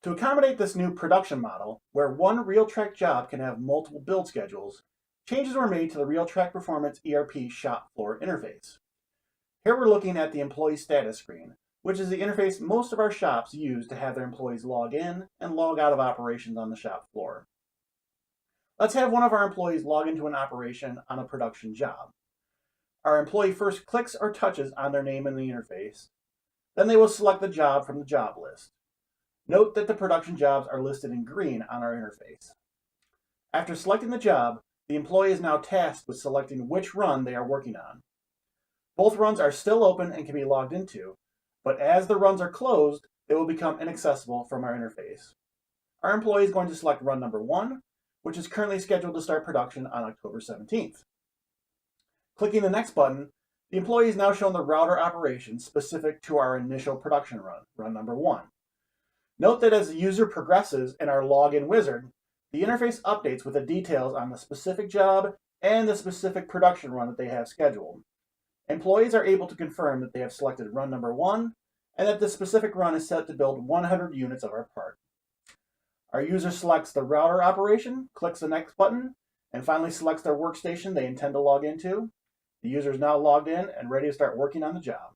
To accommodate this new production model, where one Realtrac job can have multiple build schedules, changes were made to the Realtrac Performance ERP Shop Floor interface. Here we're looking at the employee status screen, which is the interface most of our shops use to have their employees log in and log out of operations on the shop floor. Let's have one of our employees log into an operation on a production job. Our employee first clicks or touches on their name in the interface. Then they will select the job from the job list. Note that the production jobs are listed in green on our interface. After selecting the job, the employee is now tasked with selecting which run they are working on. Both runs are still open and can be logged into, but as the runs are closed, they will become inaccessible from our interface. Our employee is going to select run number 1, which is currently scheduled to start production on October 17th. Clicking the next button, the employee is now shown the router operation specific to our initial production run, run number 1. Note that as the user progresses in our login wizard, the interface updates with the details on the specific job and the specific production run that they have scheduled. Employees are able to confirm that they have selected run number 1 and that the specific run is set to build 100 units of our part. Our user selects the router operation, clicks the next button, and finally selects their workstation they intend to log into. The user is now logged in and ready to start working on the job.